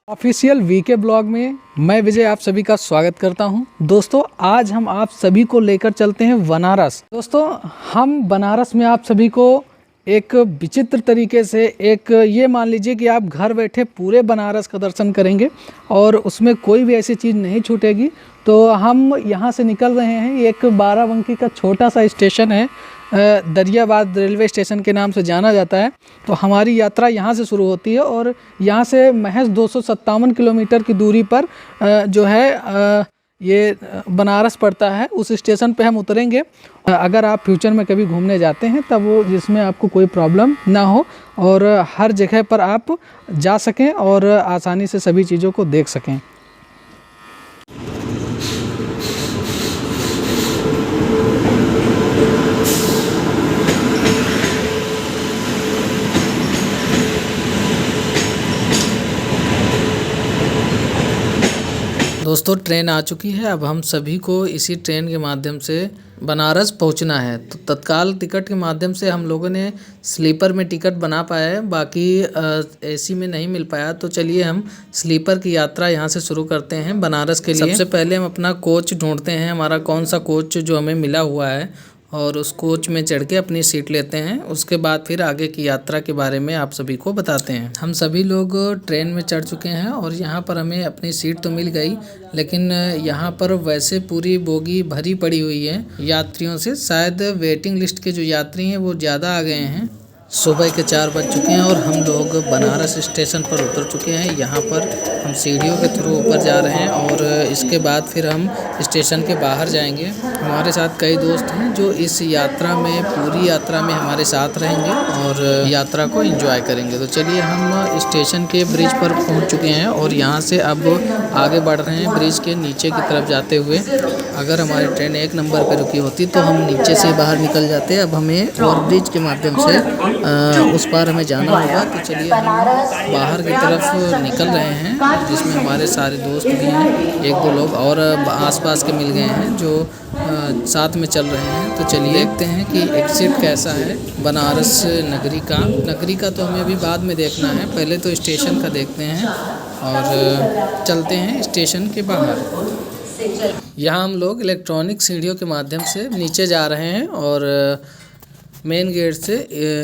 Official VK blog में मैं विजय आप सभी का स्वागत करता हूं। दोस्तों आज हम आप सभी को लेकर चलते हैं बनारस। दोस्तों हम बनारस में आप सभी को एक विचित्र तरीके से ये मान लीजिए कि आप घर बैठे पूरे बनारस का दर्शन करेंगे और उसमें कोई भी ऐसी चीज़ नहीं छूटेगी। तो हम यहाँ से निकल रहे हैं। एक बाराबंकी का छोटा सा स्टेशन है, दरियाबाद रेलवे स्टेशन के नाम से जाना जाता है। तो हमारी यात्रा यहाँ से शुरू होती है और यहाँ से महज 257 किलोमीटर की दूरी पर जो है ये बनारस पड़ता है। उस स्टेशन पे हम उतरेंगे। अगर आप फ्यूचर में कभी घूमने जाते हैं तब वो जिसमें आपको कोई प्रॉब्लम ना हो और हर जगह पर आप जा सकें और आसानी से सभी चीज़ों को देख सकें। दोस्तों ट्रेन आ चुकी है। अब हम सभी को इसी ट्रेन के माध्यम से बनारस पहुंचना है। तो तत्काल टिकट के माध्यम से हम लोगों ने स्लीपर में टिकट बना पाया है, बाकी एसी में नहीं मिल पाया। तो चलिए हम स्लीपर की यात्रा यहां से शुरू करते हैं बनारस के लिए। सबसे पहले हम अपना कोच ढूंढते हैं, हमारा कौन सा कोच जो हमें मिला हुआ है, और उस कोच में चढ़ के अपनी सीट लेते हैं। उसके बाद फिर आगे की यात्रा के बारे में आप सभी को बताते हैं। हम सभी लोग ट्रेन में चढ़ चुके हैं और यहाँ पर हमें अपनी सीट तो मिल गई, लेकिन यहाँ पर वैसे पूरी बोगी भरी पड़ी हुई है यात्रियों से। शायद वेटिंग लिस्ट के जो यात्री हैं वो ज़्यादा आ गए हैं। सुबह के 4 बज चुके हैं और हम लोग बनारस स्टेशन पर उतर चुके हैं। यहाँ पर हम सीढ़ियों के थ्रू ऊपर जा रहे हैं और इसके बाद फिर हम स्टेशन के बाहर जाएंगे। हमारे साथ कई दोस्त हैं जो इस यात्रा में, पूरी यात्रा में हमारे साथ रहेंगे और यात्रा को एंजॉय करेंगे। तो चलिए हम स्टेशन के ब्रिज पर पहुँच चुके हैं और यहाँ से अब आगे बढ़ रहे हैं ब्रिज के नीचे की तरफ जाते हुए। अगर हमारी ट्रेन 1 नंबर पर रुकी होती तो हम नीचे से बाहर निकल जाते। अब हमें ओवर ब्रिज के माध्यम से उस पार हमें जाना होगा। तो चलिए हम बाहर की तरफ निकल रहे हैं, जिसमें हमारे सारे दोस्त भी हैं। 1-2 लोग और आसपास के मिल गए हैं जो साथ में चल रहे हैं। तो चलिए देखते हैं कि एग्जिट कैसा है बनारस नगरी का। नगरी का तो हमें अभी बाद में देखना है, पहले तो स्टेशन का देखते हैं और चलते हैं स्टेशन के बाहर। यहाँ हम लोग इलेक्ट्रॉनिक सीढ़ियों के माध्यम से नीचे जा रहे हैं और मेन गेट से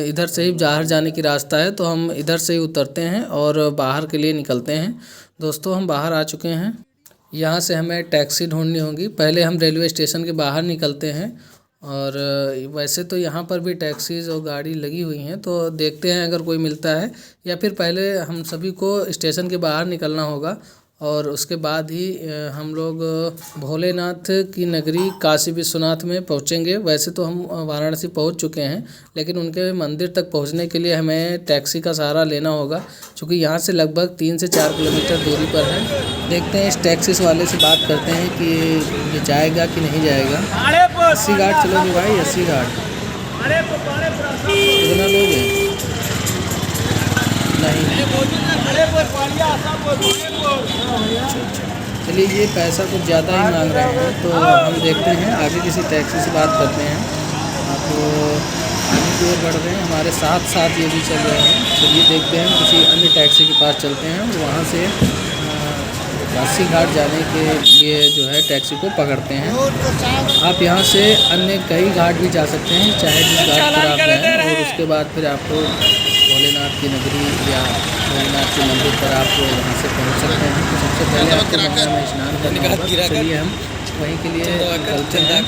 इधर से ही बाहर जाने की रास्ता है, तो हम इधर से ही उतरते हैं और बाहर के लिए निकलते हैं। दोस्तों हम बाहर आ चुके हैं। यहाँ से हमें टैक्सी ढूंढनी होगी। पहले हम रेलवे स्टेशन के बाहर निकलते हैं और वैसे तो यहाँ पर भी टैक्सीज़ और गाड़ी लगी हुई हैं, तो देखते हैं अगर कोई मिलता है, या फिर पहले हम सभी को स्टेशन के बाहर निकलना होगा और उसके बाद ही हम लोग भोलेनाथ की नगरी काशी विश्वनाथ में पहुँचेंगे। वैसे तो हम वाराणसी पहुँच चुके हैं, लेकिन उनके मंदिर तक पहुँचने के लिए हमें टैक्सी का सहारा लेना होगा, क्योंकि यहाँ से लगभग 3 से 4 किलोमीटर दूरी पर है। देखते हैं इस टैक्सी वाले से बात करते हैं कि ये जाएगा कि नहीं जाएगा। 80 घाट चलोगे भाई? 80 घाट कितना लोग हैं? नहीं, चलिए ये पैसा कुछ ज़्यादा ही मांग रहे हैं, तो हम देखते हैं आगे किसी टैक्सी से बात करते हैं। आप आगे की ओर बढ़ रहे हैं, हमारे साथ साथ ये भी चल रहे हैं। चलिए देखते हैं किसी अन्य टैक्सी के पास चलते हैं और वहाँ से 80 घाट जाने के लिए जो है टैक्सी को पकड़ते हैं। आप यहाँ से अन्य कई घाट भी जा सकते हैं, चाहे जिस घाट पर आप जाएँ, और उसके बाद फिर आपको भोलेनाथ की नगरी या भोलेनाथ के मंदिर पर आप यहाँ से पहुँच सकते हैं। तो सबसे पहले आपको गंगा में स्नान करना होगा। चलिए हम वहीं के लिए निकलते हैं।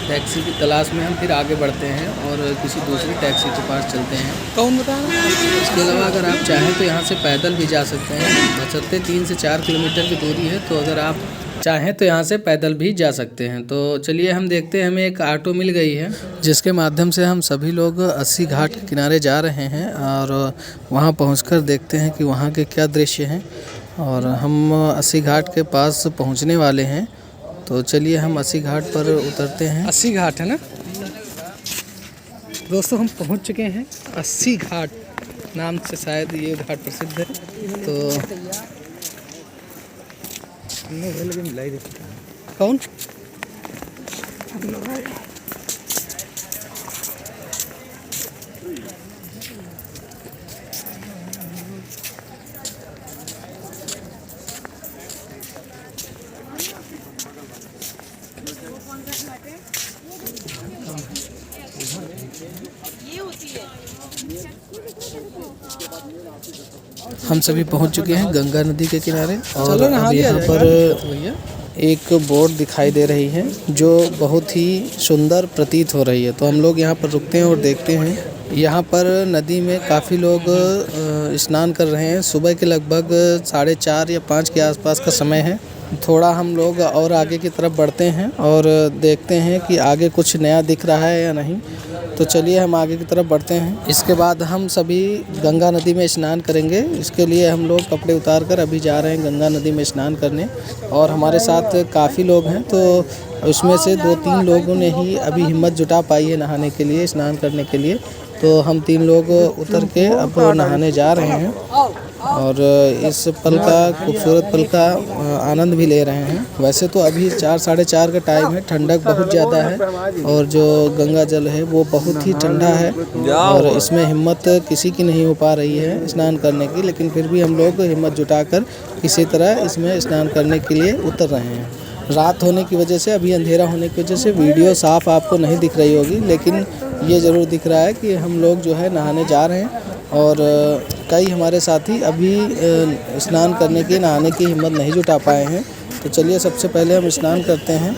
टैक्सी की तलाश में हम फिर आगे बढ़ते हैं और किसी दूसरी टैक्सी के पास चलते हैं। कौन बता रहा है? इसके अलावा अगर आप चाहें तो यहाँ से पैदल भी जा सकते हैं। बशर्ते 3 से 4 किलोमीटर की दूरी है, तो अगर आप चाहें तो यहाँ से पैदल भी जा सकते हैं। तो चलिए हम देखते हैं, हमें एक ऑटो मिल गई है जिसके माध्यम से हम सभी लोग 80 घाट के किनारे जा रहे हैं और वहाँ पहुँचकर देखते हैं कि वहाँ के क्या दृश्य हैं। और हम 80 घाट के पास पहुँचने वाले हैं, तो चलिए हम 80 घाट पर उतरते हैं। 80 घाट है ना दोस्तों, हम पहुँच चुके हैं 80 घाट। नाम से शायद ये घाट प्रसिद्ध है। तो कौन हम सभी पहुंच चुके हैं गंगा नदी के किनारे और अब यहाँ पर एक बोट दिखाई दे रही है जो बहुत ही सुंदर प्रतीत हो रही है। तो हम लोग यहाँ पर रुकते हैं और देखते हैं। यहाँ पर नदी में काफ़ी लोग स्नान कर रहे हैं। सुबह के लगभग 4:30 या 5 के आसपास का समय है। थोड़ा हम लोग और आगे की तरफ बढ़ते हैं और देखते हैं कि आगे कुछ नया दिख रहा है या नहीं। तो चलिए हम आगे की तरफ बढ़ते हैं। इसके बाद हम सभी गंगा नदी में स्नान करेंगे। इसके लिए हम लोग कपड़े उतार कर अभी जा रहे हैं गंगा नदी में स्नान करने और हमारे साथ काफ़ी लोग हैं। तो उसमें से 2-3 लोगों ने ही अभी हिम्मत जुटा पाई है नहाने के लिए, स्नान करने के लिए। तो हम 3 लोग उतर के अब नहाने जा रहे हैं और इस पल का, खूबसूरत पल का आनंद भी ले रहे हैं। वैसे तो अभी 4-4:30 का टाइम है, ठंडक बहुत ज़्यादा है और जो गंगा जल है वो बहुत ही ठंडा है और इसमें हिम्मत किसी की नहीं हो पा रही है स्नान करने की। लेकिन फिर भी हम लोग हिम्मत जुटाकर किसी तरह इसमें स्नान करने के लिए उतर रहे हैं। रात होने की वजह से, अभी अंधेरा होने की वजह से वीडियो साफ़ आपको नहीं दिख रही होगी, लेकिन ये ज़रूर दिख रहा है कि हम लोग जो है नहाने जा रहे हैं और कई हमारे साथी अभी स्नान करने की, नहाने की हिम्मत नहीं जुटा पाए हैं। तो चलिए सबसे पहले हम स्नान करते हैं।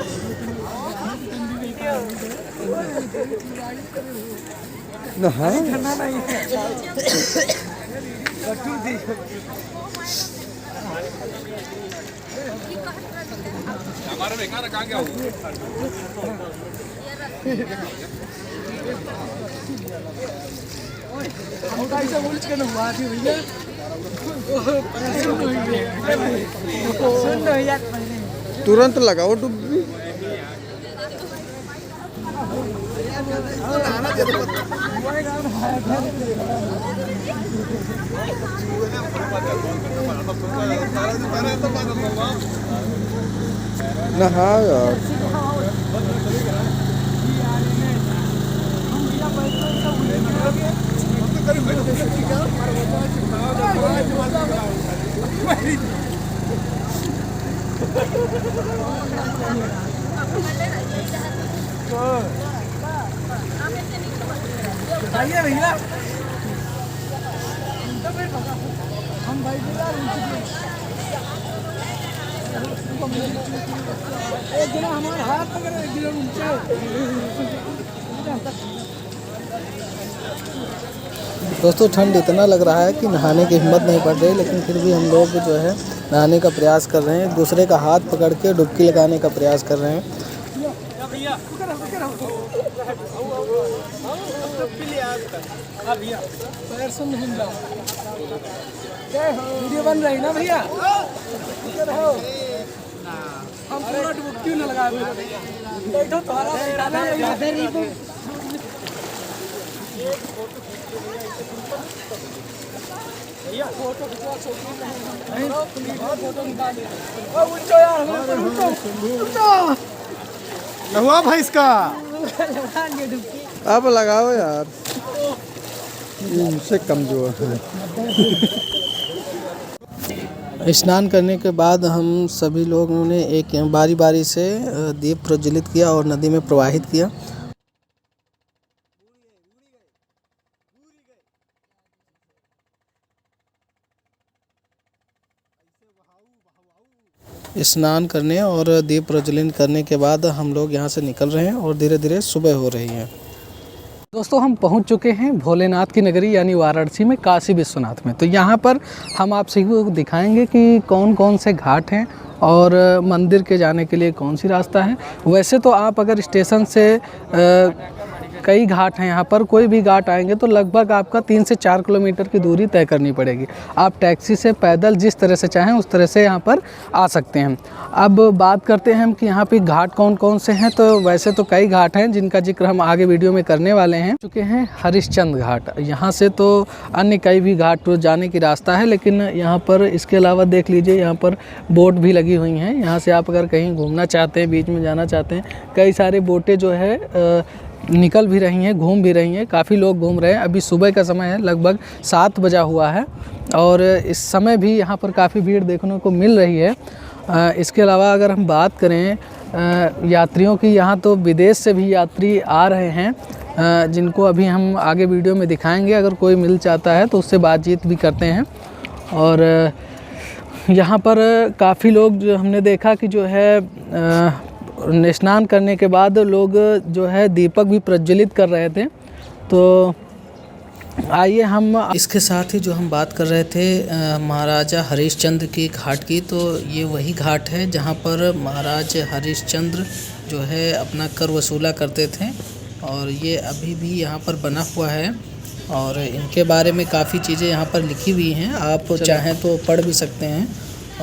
तुरंत लगाओ डुबकी। नहा यार। हमारे हाथ पकड़े दोस्तों ठंड इतना लग रहा है कि नहाने की हिम्मत नहीं पड़ रही, लेकिन फिर भी हम लोग जो है नहाने का प्रयास कर रहे हैं। एक दूसरे का हाथ पकड़ के डुबकी लगाने का प्रयास कर रहे हैं। वीडियो बन रही ना भैया? हम पूरा डुबकी न लगा बैठो फोटो खिंचवा, फोटो निकाल। हुआ भाई इसका अब लगाओ यार, इनसे कमजोर है। स्नान करने के बाद हम सभी लोगों ने एक बारी बारी से दीप प्रज्वलित किया और नदी में प्रवाहित किया। स्नान करने और दीप प्रज्वलित करने के बाद हम लोग यहाँ से निकल रहे हैं और धीरे धीरे सुबह हो रही है। दोस्तों हम पहुँच चुके हैं भोलेनाथ की नगरी यानी वाराणसी में, काशी विश्वनाथ में। तो यहाँ पर हम आप सभी को दिखाएंगे कि कौन कौन से घाट हैं और मंदिर के जाने के लिए कौन सी रास्ता है। वैसे तो आप अगर स्टेशन से कई घाट हैं यहाँ पर। कोई भी घाट आएंगे तो लगभग आपका 3 से 4 किलोमीटर की दूरी तय करनी पड़ेगी। आप टैक्सी से, पैदल, जिस तरह से चाहें उस तरह से यहाँ पर आ सकते हैं। अब बात करते हैं हम कि यहाँ पे घाट कौन कौन से हैं। तो वैसे तो कई घाट हैं जिनका जिक्र हम आगे वीडियो में करने वाले हैं। चुके हैं हरिश्चंद्र घाट। यहाँ से तो अन्य कई भी घाट जाने की रास्ता है, लेकिन यहाँ पर इसके अलावा देख लीजिए यहाँ पर बोट भी लगी हुई हैं। यहाँ से आप अगर कहीं घूमना चाहते हैं, बीच में जाना चाहते हैं, कई सारी बोटें जो है निकल भी रही हैं, घूम भी रही हैं। काफ़ी लोग घूम रहे हैं। अभी सुबह का समय है, लगभग 7 बजा हुआ है और इस समय भी यहाँ पर काफ़ी भीड़ देखने को मिल रही है। इसके अलावा अगर हम बात करें यात्रियों की, यहाँ तो विदेश से भी यात्री आ रहे हैं, जिनको अभी हम आगे वीडियो में दिखाएंगे। अगर कोई मिल जाता है तो उससे बातचीत भी करते हैं। और यहाँ पर काफ़ी लोग जो हमने देखा कि जो है स्नान करने के बाद लोग जो है दीपक भी प्रज्वलित कर रहे थे। तो आइए हम इसके साथ ही जो हम बात कर रहे थे महाराजा हरिश्चंद्र की घाट की, तो ये वही घाट है जहाँ पर महाराज हरिश्चंद्र जो है अपना कर वसूला करते थे और ये अभी भी यहाँ पर बना हुआ है और इनके बारे में काफ़ी चीज़ें यहाँ पर लिखी हुई हैं। आप चाहें तो पढ़ भी सकते हैं।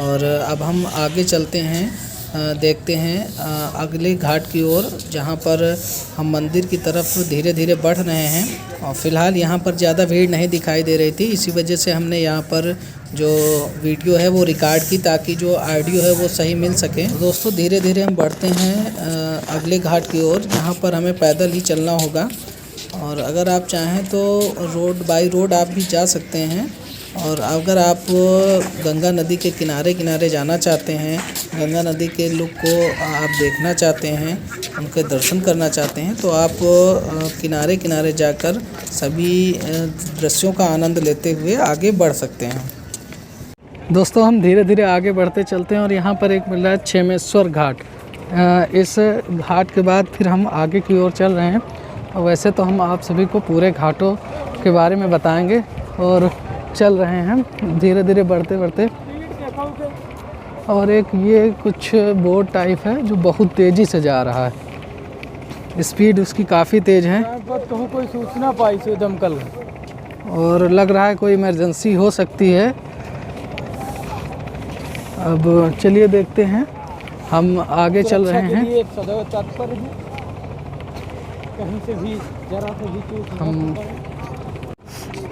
और अब हम आगे चलते हैं, देखते हैं अगले घाट की ओर, जहाँ पर हम मंदिर की तरफ धीरे धीरे बढ़ रहे हैं। और फ़िलहाल यहाँ पर ज़्यादा भीड़ नहीं दिखाई दे रही थी, इसी वजह से हमने यहाँ पर जो वीडियो है वो रिकॉर्ड की, ताकि जो ऑडियो है वो सही मिल सके। दोस्तों धीरे धीरे हम बढ़ते हैं अगले घाट की ओर, जहाँ पर हमें पैदल ही चलना होगा। और अगर आप चाहें तो रोड बाई रोड आप भी जा सकते हैं। और अगर आप गंगा नदी के किनारे किनारे जाना चाहते हैं, गंगा नदी के लुक को आप देखना चाहते हैं, उनके दर्शन करना चाहते हैं, तो आप किनारे किनारे जाकर सभी दृश्यों का आनंद लेते हुए आगे बढ़ सकते हैं। दोस्तों हम धीरे धीरे आगे बढ़ते चलते हैं और यहाँ पर एक मिल रहा है क्षेमेश्वर घाट। इस घाट के बाद फिर हम आगे की ओर चल रहे हैं। और वैसे तो हम आप सभी को पूरे घाटों के बारे में बताएंगे और चल रहे हैं धीरे धीरे बढ़ते बढ़ते। और एक ये कुछ बोट टाइप है जो बहुत तेज़ी से जा रहा है, स्पीड उसकी काफ़ी तेज़ है कोई सूचना पाई से दमकल और लग रहा है कोई इमरजेंसी हो सकती है। अब चलिए देखते हैं, हम आगे चल रहे हैं। कहीं से भी जरा से भी चूक हम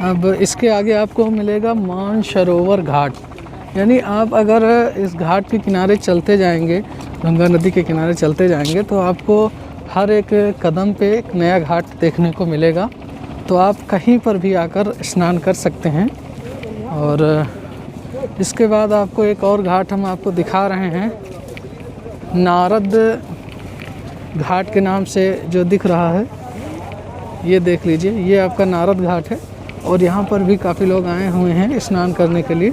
अब इसके आगे आपको मिलेगा मानसरोवर घाट। यानी आप अगर इस घाट के किनारे चलते जाएंगे, गंगा नदी के किनारे चलते जाएंगे, तो आपको हर एक कदम पे एक नया घाट देखने को मिलेगा। तो आप कहीं पर भी आकर स्नान कर सकते हैं। और इसके बाद आपको एक और घाट हम आपको दिखा रहे हैं, नारद घाट के नाम से जो दिख रहा है, ये देख लीजिए, ये आपका नारद घाट है। और यहाँ पर भी काफ़ी लोग आए हुए हैं स्नान करने के लिए।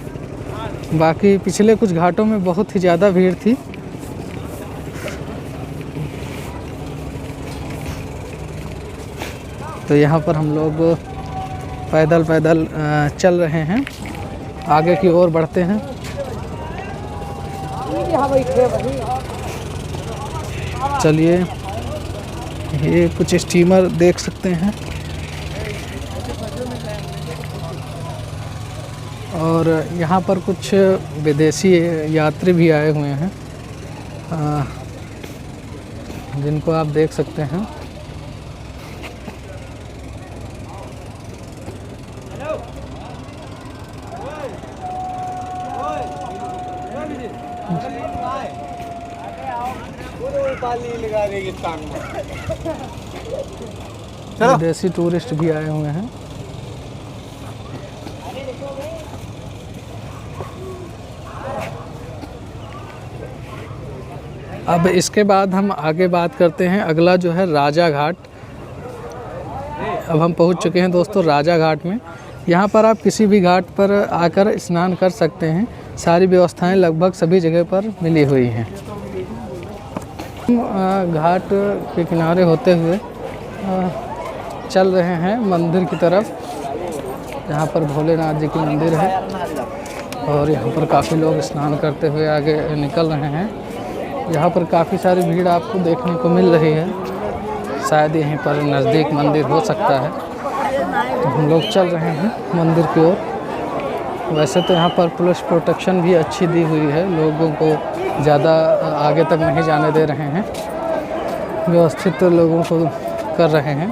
बाकी पिछले कुछ घाटों में बहुत ही ज़्यादा भीड़ थी। तो यहाँ पर हम लोग पैदल पैदल चल रहे हैं, आगे की ओर बढ़ते हैं। चलिए, ये कुछ स्टीमर देख सकते हैं और यहाँ पर कुछ विदेशी यात्री भी आए हुए हैं, जिनको आप देख सकते हैं। विदेशी टूरिस्ट भी आए हुए हैं। अब इसके बाद हम आगे बात करते हैं, अगला जो है राजा घाट। अब हम पहुंच चुके हैं दोस्तों राजा घाट में। यहाँ पर आप किसी भी घाट पर आकर स्नान कर सकते हैं, सारी व्यवस्थाएं लगभग सभी जगह पर मिली हुई हैं। हम घाट के किनारे होते हुए चल रहे हैं मंदिर की तरफ, जहाँ पर भोलेनाथ जी की मंदिर है और यहाँ पर काफ़ी लोग स्नान करते हुए आगे निकल रहे हैं। यहाँ पर काफ़ी सारी भीड़ आपको देखने को मिल रही है। शायद यहीं पर नज़दीक मंदिर हो सकता है। तो हम लोग चल रहे हैं मंदिर की ओर। वैसे तो यहाँ पर पुलिस प्रोटेक्शन भी अच्छी दी हुई है, लोगों को ज़्यादा आगे तक नहीं जाने दे रहे हैं, व्यवस्थित लोगों को कर रहे हैं।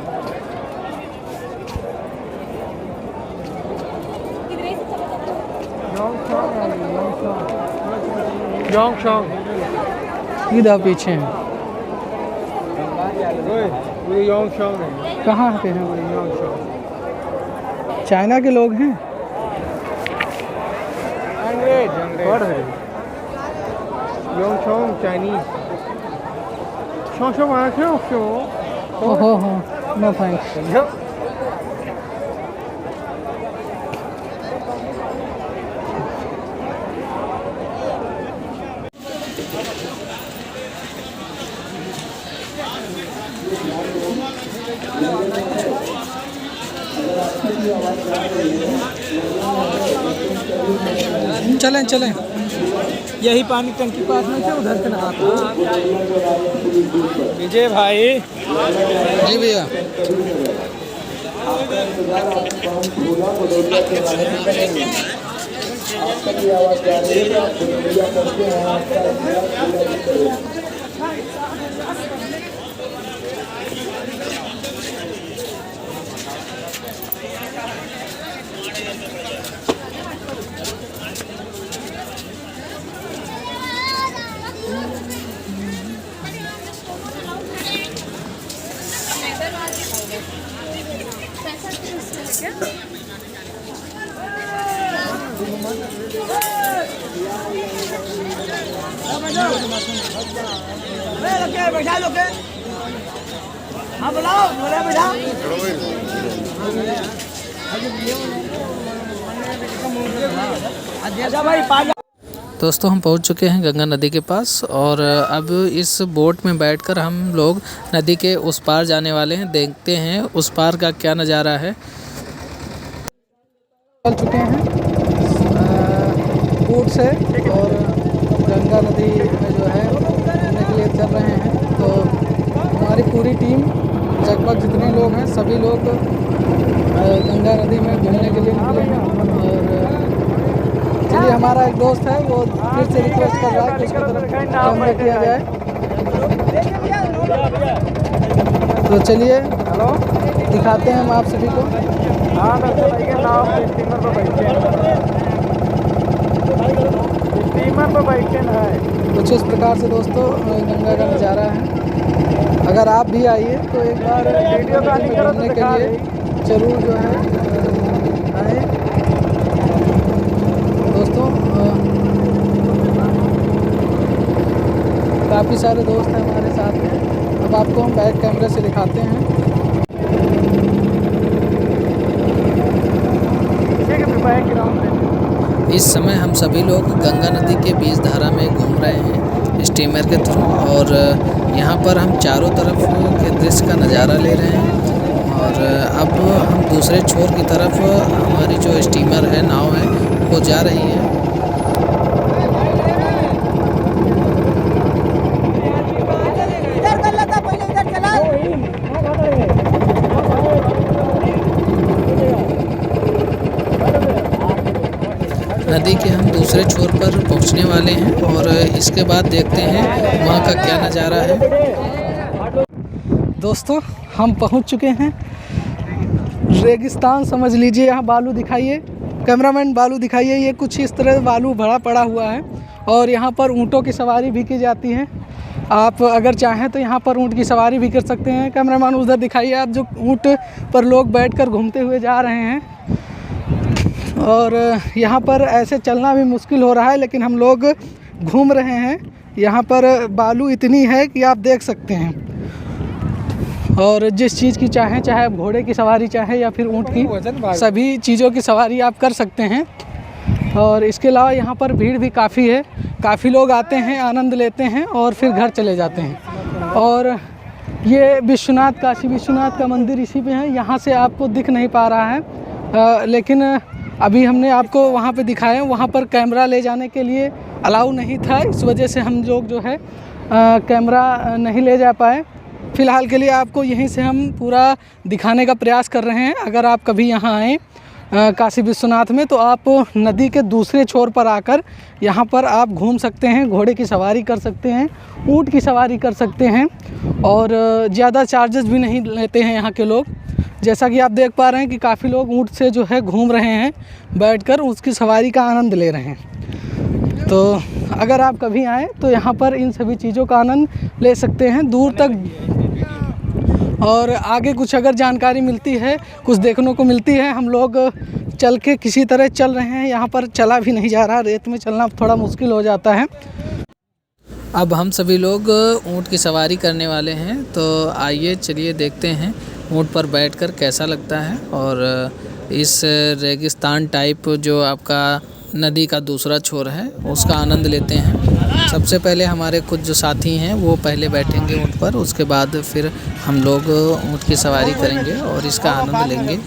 इधर पीछे हैं। कहाँ के हैं? चाइना के लोग हैं। ओहो हो, नो थैंक्स। चलें चलें, यही पानी टंकी पास में से उधर से नहाता। विजय भाई जी भैया। बैठा लो के, हाँ बुलाओ, बोला बैठा। दोस्तों हम पहुंच चुके हैं गंगा नदी के पास और अब इस बोट में बैठकर हम लोग नदी के उस पार जाने वाले हैं। देखते हैं उस पार का क्या नज़ारा है। चल चुके हैं बोट से और गंगा नदी में जो है घूमने के लिए चल रहे हैं। तो हमारी पूरी टीम लगभग जितने लोग हैं सभी लोग गंगा नदी में घूमने के लिए निकले हैं। और चलिए हमारा एक दोस्त है वो फिर से रिक्वेस्ट कर रहा है कि उसकी तरफ कैमरा किया जाए। तो चलिए दिखाते हैं हम आप सभी को। हाँ स्टीमर पर बैठे हैं। कुछ इस प्रकार से दोस्तों गंगा का नज़ारा है। अगर आप भी आइए तो एक बार वीडियो घूमने के लिए ज़रूर जो है आए दोस्तों। काफ़ी सारे दोस्त हैं हमारे साथ में। अब आपको हम बैक कैमरे से दिखाते हैं। इस समय हम सभी लोग गंगा नदी के बीच धारा में घूम रहे हैं स्टीमर के थ्रू और यहाँ पर हम चारों तरफ के दृश्य का नज़ारा ले रहे हैं। और अब हम दूसरे छोर की तरफ हमारी जो स्टीमर है, नाव है, वो जा रही है। नदी के हम दूसरे छोर पर पहुंचने वाले हैं और इसके बाद देखते हैं वहाँ का क्या नज़ारा है। दोस्तों हम पहुंच चुके हैं रेगिस्तान समझ लीजिए। यहाँ बालू दिखाइए, कैमरामैन बालू दिखाइए। ये कुछ इस तरह बालू भरा पड़ा हुआ है और यहाँ पर ऊँटों की सवारी भी की जाती है। आप अगर चाहें तो यहाँ पर ऊँट की सवारी भी कर सकते हैं। कैमरामैन उधर दिखाइए आप, जो ऊँट पर लोग बैठकर घूमते हुए जा रहे हैं। और यहाँ पर ऐसे चलना भी मुश्किल हो रहा है, लेकिन हम लोग घूम रहे हैं। यहाँ पर बालू इतनी है कि आप देख सकते हैं। और जिस चीज़ की चाहें, चाहे आप घोड़े की सवारी चाहें या फिर ऊँट की, सभी चीज़ों की सवारी आप कर सकते हैं। और इसके अलावा यहाँ पर भीड़ भी काफ़ी है। काफ़ी लोग आते हैं, आनंद लेते हैं और फिर घर चले जाते हैं। और ये विश्वनाथ, काशी विश्वनाथ का मंदिर इसी पे है। यहाँ से आपको दिख नहीं पा रहा है, लेकिन अभी हमने आपको वहाँ पे दिखाया। वहाँ पर कैमरा ले जाने के लिए अलाउ नहीं था, इस वजह से हम लोग जो है कैमरा नहीं ले जा पाए। फ़िलहाल के लिए आपको यहीं से हम पूरा दिखाने का प्रयास कर रहे हैं। अगर आप कभी यहाँ आएँ काशी विश्वनाथ में, तो आप नदी के दूसरे छोर पर आकर यहाँ पर आप घूम सकते हैं, घोड़े की सवारी कर सकते हैं, ऊँट की सवारी कर सकते हैं और ज़्यादा चार्जेस भी नहीं लेते हैं यहाँ के लोग। जैसा कि आप देख पा रहे हैं कि काफ़ी लोग ऊँट से जो है घूम रहे हैं, बैठकर उसकी सवारी का आनंद ले रहे हैं। तो अगर आप कभी आएँ तो यहाँ पर इन सभी चीज़ों का आनंद ले सकते हैं दूर तक। और आगे कुछ अगर जानकारी मिलती है, कुछ देखने को मिलती है, हम लोग चल के किसी तरह चल रहे हैं। यहाँ पर चला भी नहीं जा रहा, रेत में चलना थोड़ा मुश्किल हो जाता है। अब हम सभी लोग ऊँट की सवारी करने वाले हैं, तो आइए चलिए देखते हैं ऊँट पर बैठकर कैसा लगता है और इस रेगिस्तान टाइप जो आपका नदी का दूसरा छोर है उसका आनंद लेते हैं। सबसे पहले हमारे कुछ जो साथी हैं वो पहले बैठेंगे ऊँट पर, उसके बाद फिर हम लोग ऊँट की सवारी करेंगे और इसका आनंद लेंगे।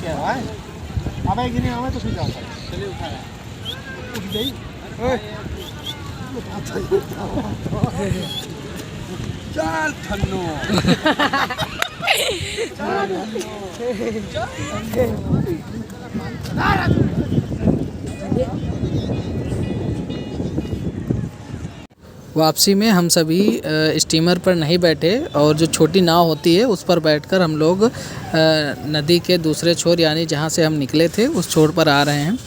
वापसी में हम सभी स्टीमर पर नहीं बैठे और जो छोटी नाव होती है उस पर बैठकर हम लोग नदी के दूसरे छोर यानी जहाँ से हम निकले थे उस छोर पर आ रहे हैं।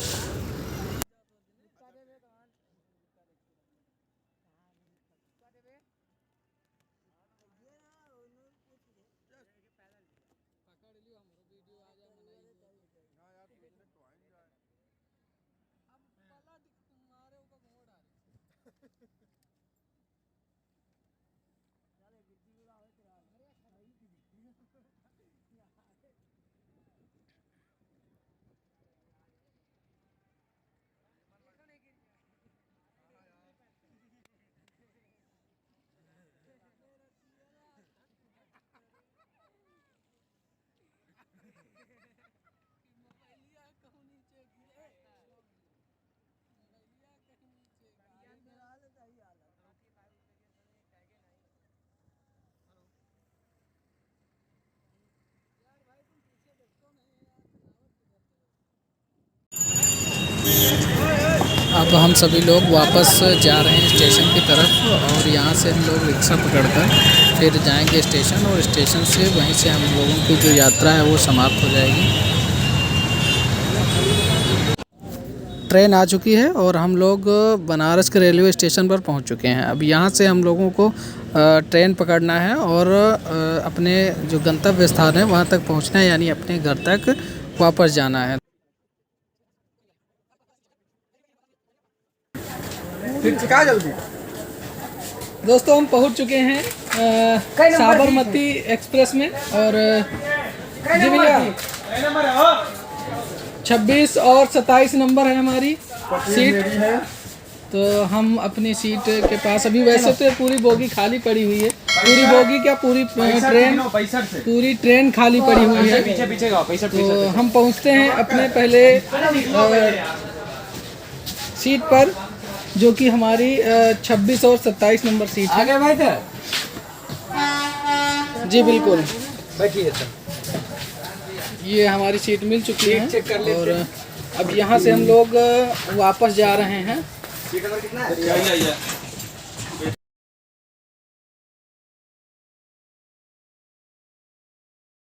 अब हम सभी लोग वापस जा रहे हैं स्टेशन की तरफ और यहाँ से हम लोग रिक्शा पकड़कर फिर जाएंगे स्टेशन और स्टेशन से वहीं से हम लोगों की जो यात्रा है वो समाप्त हो जाएगी। ट्रेन आ चुकी है और हम लोग बनारस के रेलवे स्टेशन पर पहुँच चुके हैं। अब यहाँ से हम लोगों को ट्रेन पकड़ना है और अपने जो गंतव्य स्थान है वहाँ तक पहुँचना है, यानी अपने घर तक वापस जाना है। जल्दी दोस्तों हम पहुंच चुके हैं साबरमती एक्सप्रेस में और जी भैया 26 और 27 नंबर है हमारी सीट। तो हम अपनी सीट के पास अभी, वैसे तो पूरी बोगी खाली पड़ी हुई है, पूरी बोगी क्या पूरी ट्रेन खाली पड़ी हुई है। तो हम पहुंचते हैं अपने पहले सीट पर जो कि हमारी 26 और 27 नंबर सीट है। आगे भाई थे जी बिल्कुल, बैठिए। ये हमारी सीट मिल चुकी है और अब यहाँ से हम लोग वापस जा रहे हैं। सीट नंबर कितना है?